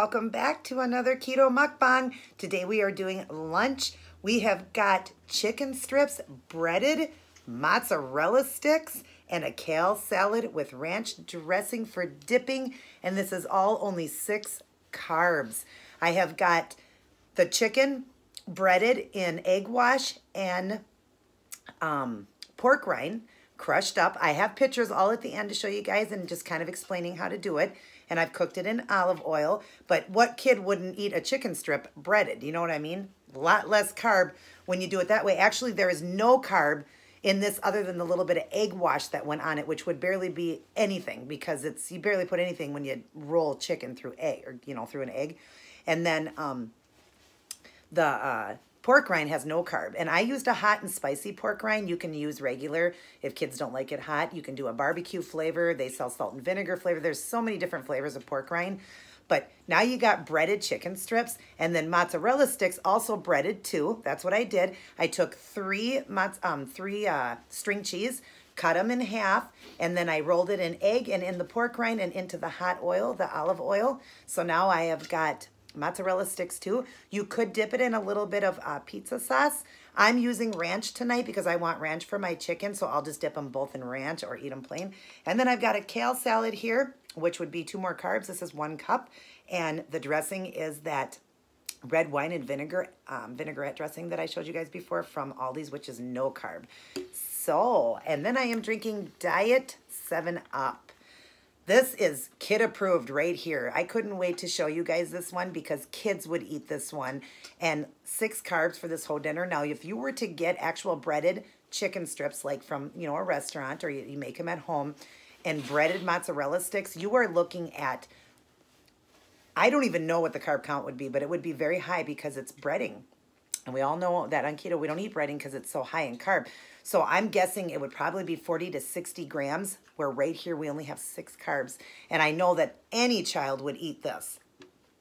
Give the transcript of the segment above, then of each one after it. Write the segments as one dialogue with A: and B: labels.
A: welcome back to another keto mukbang. Today we are doing lunch. We have got chicken strips, breaded, mozzarella sticks, and a kale salad with ranch dressing for dipping. And this is all only 6 carbs. I have got the chicken breaded in egg wash and pork rind crushed up. I have pictures all at the end to show you guys and just kind of explaining how to do it. And I've cooked it in olive oil. But what kid wouldn't eat a chicken strip breaded? You know what I mean? A lot less carb when you do it that way. Actually, there is no carb in this other than the little bit of egg wash that went on it, which would barely be anything because you barely put anything when you roll chicken through egg or, through an egg. And then the pork rind has no carb. And I used a hot and spicy pork rind. You can use regular if kids don't like it hot. You can do a barbecue flavor. They sell salt and vinegar flavor. There's so many different flavors of pork rind. But now you got breaded chicken strips and then mozzarella sticks also breaded too. That's what I did. I took three string cheese, cut them in half, and then I rolled it in egg and in the pork rind and into the hot oil, the olive oil. So now I have got mozzarella sticks too. You could dip it in a little bit of pizza sauce. I'm using ranch tonight because I want ranch for my chicken, so I'll just dip them both in ranch or eat them plain. And then I've got a kale salad here, which would be 2 more carbs. This is 1 cup, and the dressing is that red wine and vinegar vinaigrette dressing that I showed you guys before from Aldi's, which is no carb. So, and then I am drinking Diet 7-Up. This is kid approved right here. I couldn't wait to show you guys this one because kids would eat this one. And 6 carbs for this whole dinner. Now, if you were to get actual breaded chicken strips like from, a restaurant or you make them at home and breaded mozzarella sticks, you are looking at, I don't even know what the carb count would be, but it would be very high because it's breading. And we all know that on keto, we don't eat breading because it's so high in carb. So I'm guessing it would probably be 40 to 60 grams, where right here we only have 6 carbs. And I know that any child would eat this.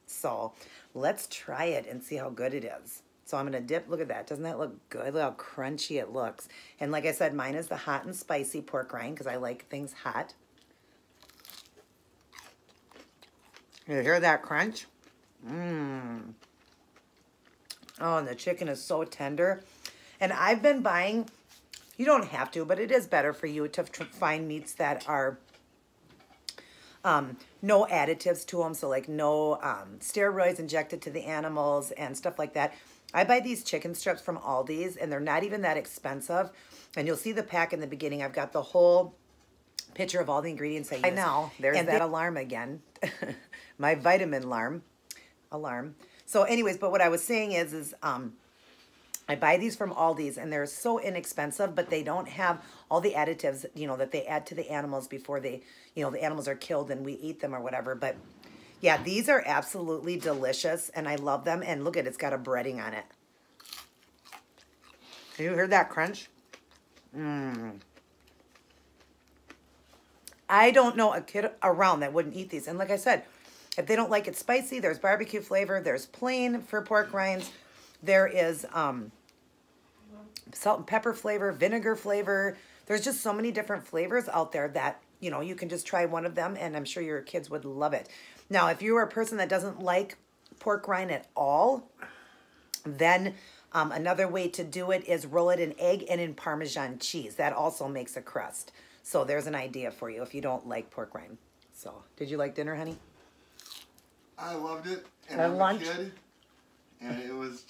A: So let's try it and see how good it is. So I'm going to dip. Look at that. Doesn't that look good? Look how crunchy it looks. And like I said, mine is the hot and spicy pork rind because I like things hot. You hear that crunch? Mmm. Oh, and the chicken is so tender. And I've been buying, you don't have to, but it is better for you to find meats that are no additives to them. So like no steroids injected to the animals and stuff like that. I buy these chicken strips from Aldi's and they're not even that expensive. And you'll see the pack in the beginning. I've got the whole picture of all the ingredients I use. I know, there's that alarm again. My vitamin alarm. So anyways, but what I was saying is I buy these from Aldi's and they're so inexpensive, but they don't have all the additives, that they add to the animals before they, the animals are killed and we eat them or whatever. But yeah, these are absolutely delicious and I love them. And look at it, it's got a breading on it. You heard that crunch? Mmm. I don't know a kid around that wouldn't eat these. And like I said, if they don't like it spicy, there's barbecue flavor. There's plain for pork rinds. There is salt and pepper flavor, vinegar flavor. There's just so many different flavors out there that, you can just try one of them, and I'm sure your kids would love it. Now, if you are a person that doesn't like pork rind at all, then another way to do it is roll it in egg and in Parmesan cheese. That also makes a crust. So there's an idea for you if you don't like pork rind. So, did you like dinner, honey?
B: I loved it, and I'm a kid, and it was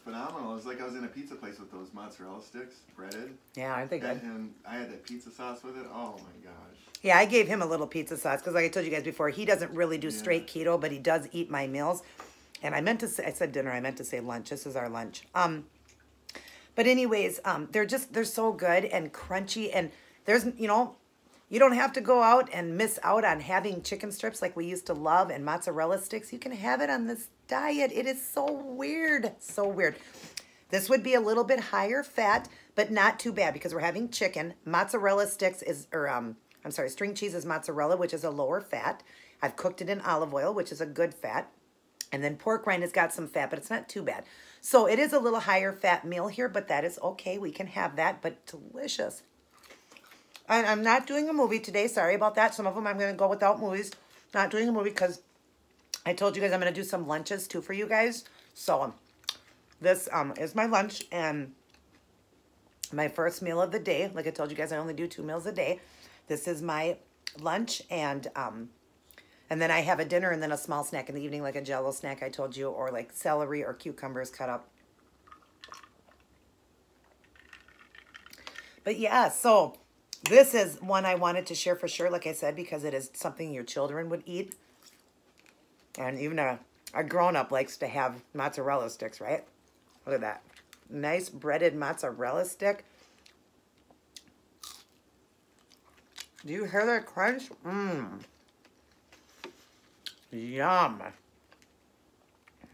B: phenomenal. It was like I was in a pizza place with those mozzarella sticks, breaded.
A: Yeah, aren't they good?
B: And I had that pizza sauce with it. Oh my gosh.
A: Yeah, I gave him a little pizza sauce because, like I told you guys before, he doesn't really do straight keto, but he does eat my meals. And I said dinner. I meant to say lunch. This is our lunch. But anyways, they're so good and crunchy, and there's you don't have to go out and miss out on having chicken strips like we used to love and mozzarella sticks. You can have it on this diet. It is so weird. So weird. This would be a little bit higher fat, but not too bad because we're having chicken. Mozzarella sticks string cheese is mozzarella, which is a lower fat. I've cooked it in olive oil, which is a good fat. And then pork rind has got some fat, but it's not too bad. So it is a little higher fat meal here, but that is okay. We can have that, but delicious. And I'm not doing a movie today. Sorry about that. Some of them I'm going to go without movies. Not doing a movie because I told you guys I'm going to do some lunches too for you guys. So this is my lunch and my first meal of the day. Like I told you guys, I only do 2 meals a day. This is my lunch, and then I have a dinner and then a small snack in the evening, like a Jell-O snack I told you, or like celery or cucumbers cut up. But yeah, so this is one I wanted to share for sure, like I said, because it is something your children would eat. And even a grown-up likes to have mozzarella sticks, right? Look at that. Nice breaded mozzarella stick. Do you hear that crunch? Mmm. Yum.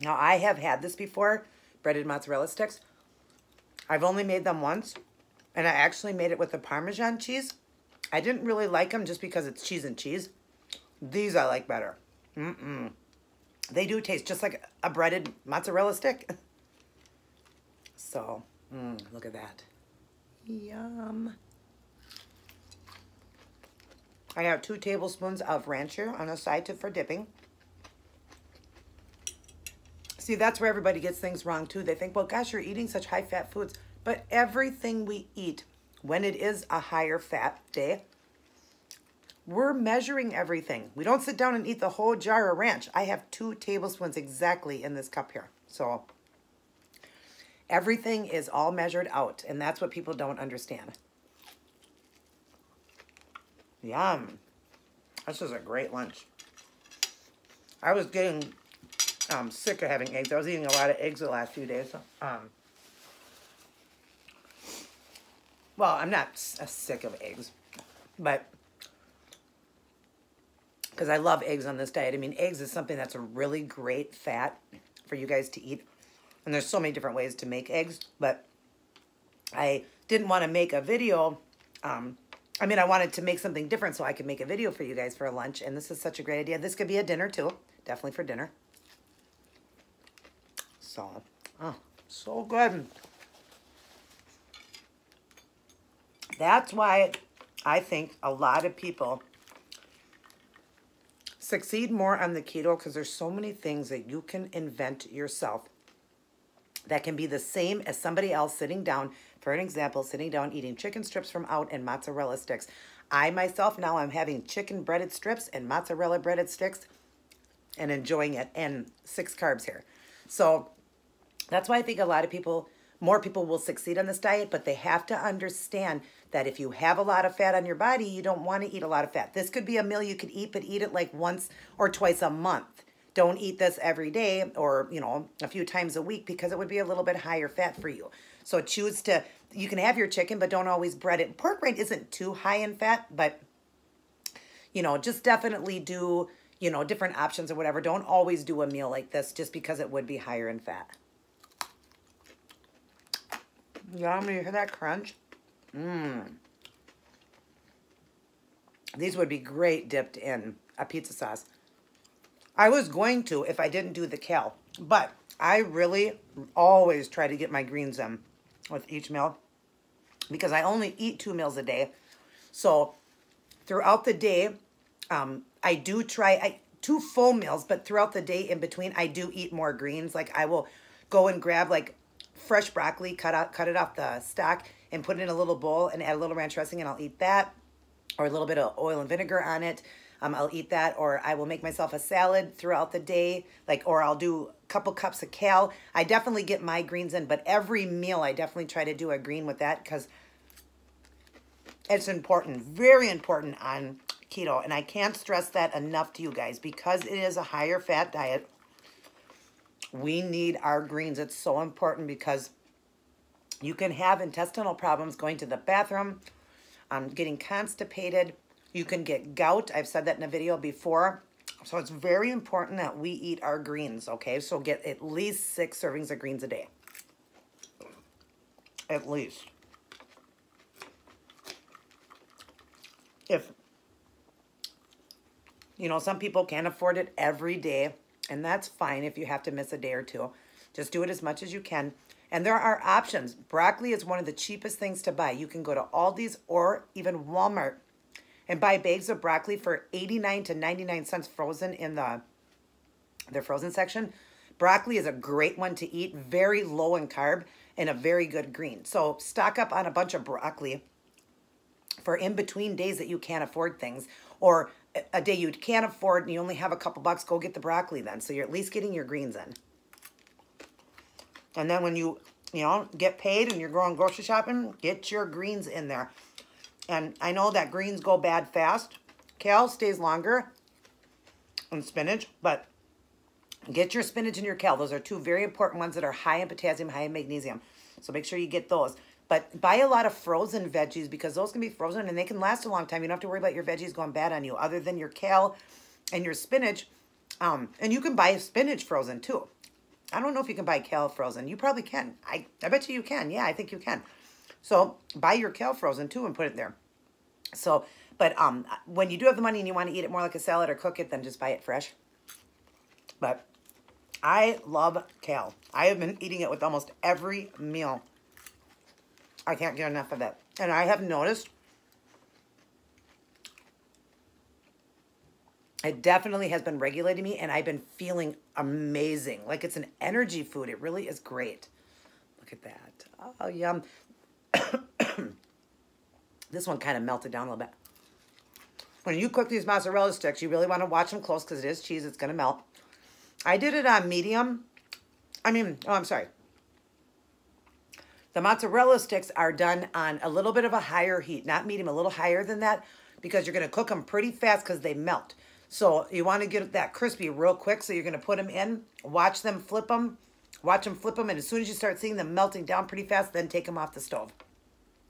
A: Now, I have had this before, breaded mozzarella sticks. I've only made them once, and I actually made it with the Parmesan cheese. I didn't really like them just because it's cheese and cheese. These I like better. They do taste just like a breaded mozzarella stick. So, look at that. Yum. I have 2 tablespoons of ranch here on the side for dipping. See, that's where everybody gets things wrong too. They think, well, gosh, you're eating such high-fat foods. But everything we eat, when it is a higher fat day, we're measuring everything. We don't sit down and eat the whole jar of ranch. I have 2 tablespoons exactly in this cup here. So everything is all measured out, and that's what people don't understand. Yum. This is a great lunch. I was getting sick of having eggs. I was eating a lot of eggs the last few days. Well, I'm not sick of eggs, but because I love eggs on this diet. I mean, eggs is something that's a really great fat for you guys to eat. And there's so many different ways to make eggs, but I didn't want to make a video. I mean, I wanted to make something different so I could make a video for you guys for a lunch, and this is such a great idea. This could be a dinner too, definitely for dinner. So, oh, so good. That's why I think a lot of people succeed more on the keto, because there's so many things that you can invent yourself that can be the same as somebody else sitting down, for an example, sitting down eating chicken strips from out and mozzarella sticks. I myself now I'm having chicken breaded strips and mozzarella breaded sticks and enjoying it, and 6 carbs here. So that's why I think a lot of people, more people will succeed on this diet, but they have to understand that if you have a lot of fat on your body, you don't want to eat a lot of fat. This could be a meal you could eat, but eat it like once or twice a month. Don't eat this every day or, you know, a few times a week, because it would be a little bit higher fat for you. So choose to, you can have your chicken, but don't always bread it. Pork rind isn't too high in fat, but, you know, just definitely do, you know, different options or whatever. Don't always do a meal like this just because it would be higher in fat. Yum, you hear that crunch? These would be great dipped in a pizza sauce. I was going to if I didn't do the kale, but I really always try to get my greens in with each meal because I only eat 2 meals a day. So throughout the day, I do try 2 full meals, but throughout the day in between, I do eat more greens. Like I will go and grab like fresh broccoli, cut it off the stalk and put it in a little bowl and add a little ranch dressing, and I'll eat that, or a little bit of oil and vinegar on it. I'll eat that, or I will make myself a salad throughout the day, like, or I'll do a couple cups of kale. I definitely get my greens in, but every meal I definitely try to do a green with that because it's important, very important on keto. And I can't stress that enough to you guys because it is a higher fat diet. We need our greens. It's so important because you can have intestinal problems going to the bathroom, getting constipated. You can get gout. I've said that in a video before. So it's very important that we eat our greens, okay? So get at least 6 servings of greens a day. At least. If, you know, some people can't afford it every day, and that's fine if you have to miss a day or 2. Just do it as much as you can. And there are options. Broccoli is one of the cheapest things to buy. You can go to Aldi's or even Walmart and buy bags of broccoli for 89 to 99 cents frozen in the their frozen section. Broccoli is a great one to eat, very low in carb and a very good green. So stock up on a bunch of broccoli for in between days that you can't afford things, or a day you can't afford and you only have a couple bucks, go get the broccoli then. So you're at least getting your greens in. And then when you get paid and you're going grocery shopping, get your greens in there. And I know that greens go bad fast. Kale stays longer, and spinach, but get your spinach and your kale. Those are two very important ones that are high in potassium, high in magnesium. So make sure you get those. But buy a lot of frozen veggies because those can be frozen and they can last a long time. You don't have to worry about your veggies going bad on you other than your kale and your spinach. And you can buy spinach frozen too. I don't know if you can buy kale frozen. You probably can. I bet you can. Yeah, I think you can. So buy your kale frozen too and put it there. So, but when you do have the money and you want to eat it more like a salad or cook it, then just buy it fresh. But I love kale. I have been eating it with almost every meal. I can't get enough of it. And I have noticed it definitely has been regulating me, and I've been feeling amazing. Like it's an energy food. It really is great. Look at that. Oh, yum. This one kind of melted down a little bit. When you cook these mozzarella sticks, you really want to watch them close because it is cheese. It's going to melt. I did it on medium. I'm sorry. The mozzarella sticks are done on a little bit of a higher heat, not medium, a little higher than that, because you're going to cook them pretty fast because they melt. So you want to get that crispy real quick. So you're going to put them in, watch them flip them, and as soon as you start seeing them melting down pretty fast, then take them off the stove.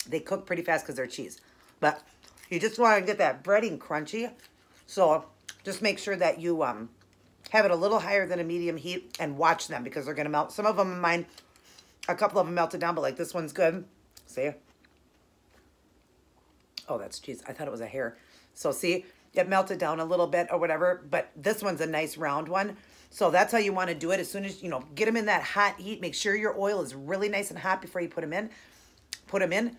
A: They cook pretty fast because they're cheese. But you just want to get that breading crunchy. So just make sure that you have it a little higher than a medium heat and watch them because they're going to melt. Some of them, mine, a couple of them melted down, but like this one's good. See? Oh, that's cheese. I thought it was a hair. So see, it melted down a little bit or whatever, but this one's a nice round one. So that's how you want to do it. As soon as, get them in that hot heat, make sure your oil is really nice and hot before you put them in. Put them in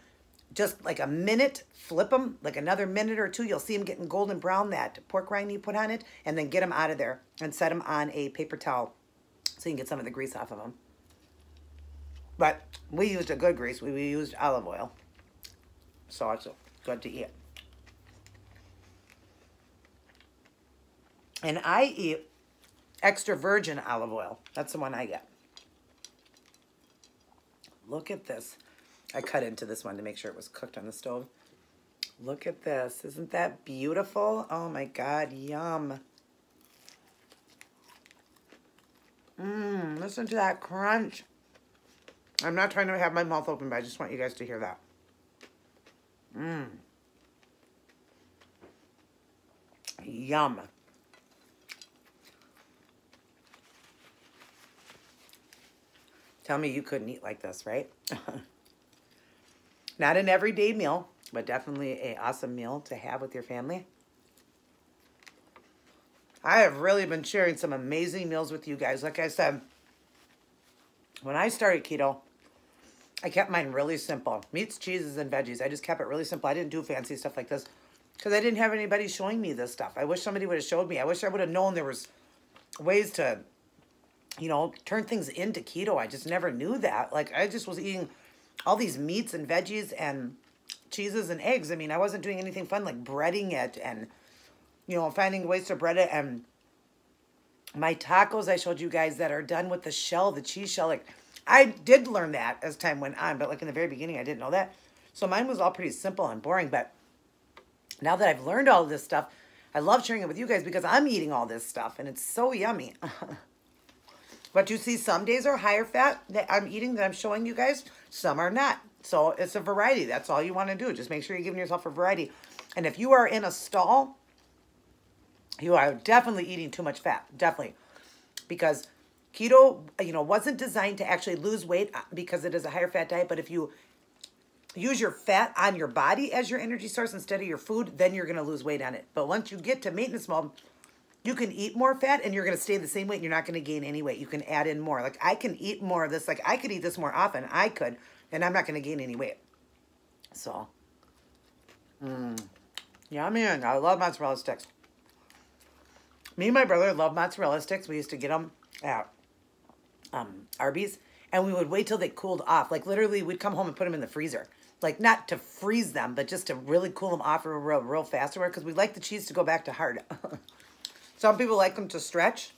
A: just like a minute, flip them like another minute or two. You'll see them getting golden brown, that pork rind you put on it, and then get them out of there and set them on a paper towel so you can get some of the grease off of them. But we used a good grease. We used olive oil. So it's good to eat. And I eat extra virgin olive oil. That's the one I get. Look at this. I cut into this one to make sure it was cooked on the stove. Look at this. Isn't that beautiful? Oh my God, yum. Listen to that crunch. I'm not trying to have my mouth open, but I just want you guys to hear that. Yum. Tell me you couldn't eat like this, right? Not an everyday meal, but definitely an awesome meal to have with your family. I have really been sharing some amazing meals with you guys. Like I said, when I started keto, I kept mine really simple. Meats, cheeses, and veggies. I just kept it really simple. I didn't do fancy stuff like this because I didn't have anybody showing me this stuff. I wish somebody would have showed me. I wish I would have known there was ways to, turn things into keto. I just never knew that. Like, I just was eating all these meats and veggies and cheeses and eggs. I mean, I wasn't doing anything fun like breading it and, finding ways to bread it. And my tacos I showed you guys that are done with the shell, the cheese shell, like, I did learn that as time went on, but like in the very beginning, I didn't know that. So mine was all pretty simple and boring, but now that I've learned all this stuff, I love sharing it with you guys because I'm eating all this stuff and it's so yummy. But you see, some days are higher fat that I'm eating that I'm showing you guys. Some are not. So it's a variety. That's all you want to do. Just make sure you're giving yourself a variety. And if you are in a stall, you are definitely eating too much fat. Definitely. Because keto, wasn't designed to actually lose weight because it is a higher fat diet. But if you use your fat on your body as your energy source instead of your food, then you're going to lose weight on it. But once you get to maintenance mode, you can eat more fat and you're going to stay the same weight and you're not going to gain any weight. You can add in more. Like, I can eat more of this. Like, I could eat this more often. I could. And I'm not going to gain any weight. So, yummy. I love mozzarella sticks. Me and my brother love mozzarella sticks. We used to get them at Arby's, and we would wait till they cooled off. Like literally, we'd come home and put them in the freezer. Like not to freeze them, but just to really cool them off real fast, because we like the cheese to go back to hard. Some people like them to stretch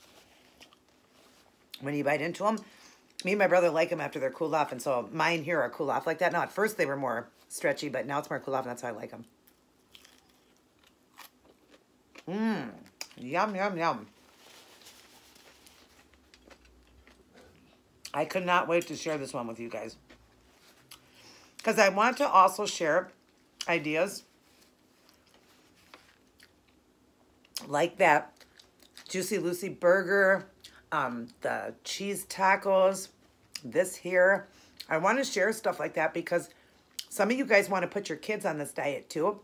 A: when you bite into them. Me and my brother like them after they're cooled off, and so mine here are cooled off like that. Now, at first they were more stretchy, but now it's more cooled off, and that's how I like them. Mmm. Yum, yum, yum. I could not wait to share this one with you guys, because I want to also share ideas like that Juicy Lucy burger, the cheese tacos, this here. I want to share stuff like that because some of you guys want to put your kids on this diet too.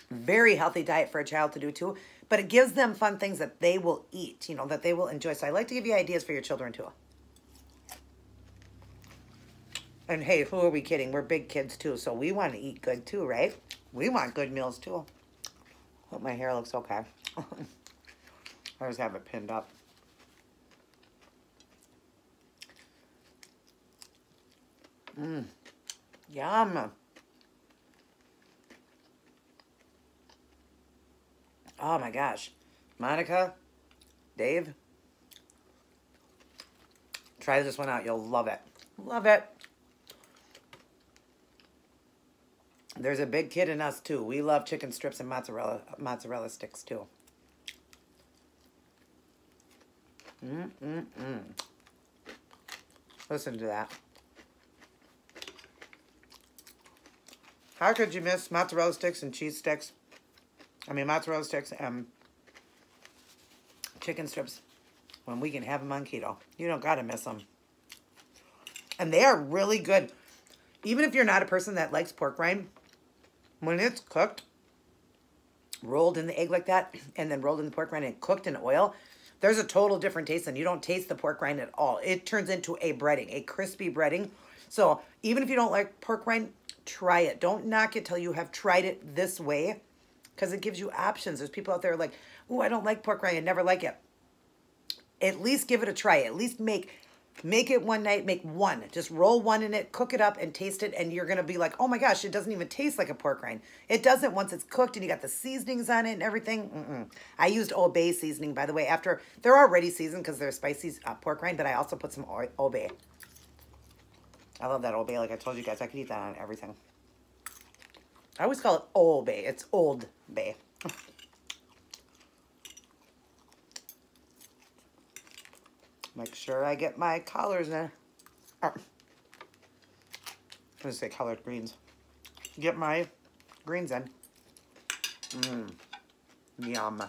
A: Very healthy diet for a child to do too, but it gives them fun things that they will eat, you know, that they will enjoy. So I like to give you ideas for your children too. And hey, who are we kidding? We're big kids too, so we want to eat good too, right? We want good meals too. Hope my hair looks okay. I just have it pinned up. Mmm. Yum. Oh my gosh. Monica, Dave, try this one out. You'll love it. Love it. There's a big kid in us too. We love chicken strips and mozzarella sticks too. Listen to that. How could you miss mozzarella sticks and cheese sticks? I mean, mozzarella sticks and chicken strips when we can have them on keto. You don't gotta miss them. And they are really good. Even if you're not a person that likes pork rind, when it's cooked, rolled in the egg like that, and then rolled in the pork rind and cooked in oil, there's a total different taste, and you don't taste the pork rind at all. It turns into a breading, a crispy breading. So even if you don't like pork rind, try it. Don't knock it till you have tried it this way, because it gives you options. There's people out there like, oh, I don't like pork rind. I never like it. At least give it a try. At least make it one night. Make one. Just roll one in it, cook it up, and taste it, and you're going to be like, oh my gosh, it doesn't even taste like a pork rind. It doesn't once it's cooked and you got the seasonings on it and everything. I used Old Bay seasoning, by the way. After they're already seasoned because they're spicy pork rind, but I also put some Old Bay. I love that Old Bay. Like I told you guys, I could eat that on everything. I always call it Old Bay. It's Old Bay. Make sure I get my collars in. Oh. I'm going to say collard greens. Get my greens in. Yum.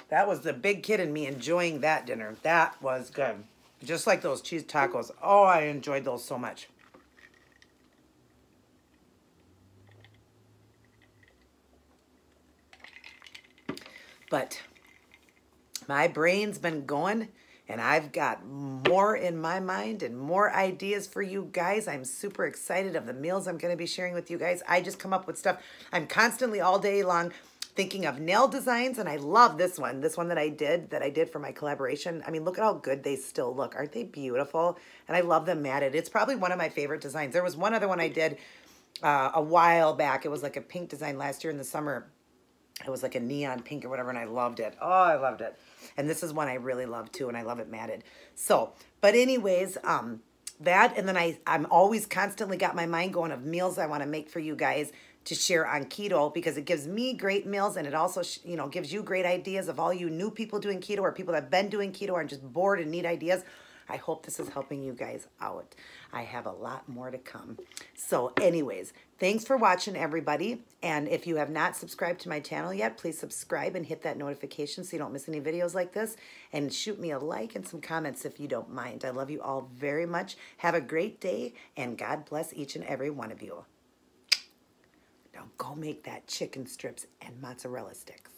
A: That was the big kid in me enjoying that dinner. That was good. Just like those cheese tacos. Oh, I enjoyed those so much. But my brain's been going, and I've got more in my mind and more ideas for you guys. I'm super excited of the meals I'm going to be sharing with you guys. I just come up with stuff. I'm constantly all day long thinking of nail designs, and I love this one. This one that I did for my collaboration. I mean, look at how good they still look. Aren't they beautiful? And I love them matted. It's probably one of my favorite designs. There was one other one I did a while back. It was like a pink design last year in the summer. It was like a neon pink or whatever, and I loved it. Oh, I loved it. And this is one I really love too, and I love it matted. So, but anyways, that, and then I'm always constantly got my mind going of meals I want to make for you guys to share on keto, because it gives me great meals, and it also, you know, gives you great ideas of all you new people doing keto or people that have been doing keto and just bored and need ideas. I hope this is helping you guys out. I have a lot more to come. So anyways, thanks for watching, everybody. And if you have not subscribed to my channel yet, please subscribe and hit that notification so you don't miss any videos like this. And shoot me a like and some comments if you don't mind. I love you all very much. Have a great day, and God bless each and every one of you. Now go make that chicken strips and mozzarella sticks.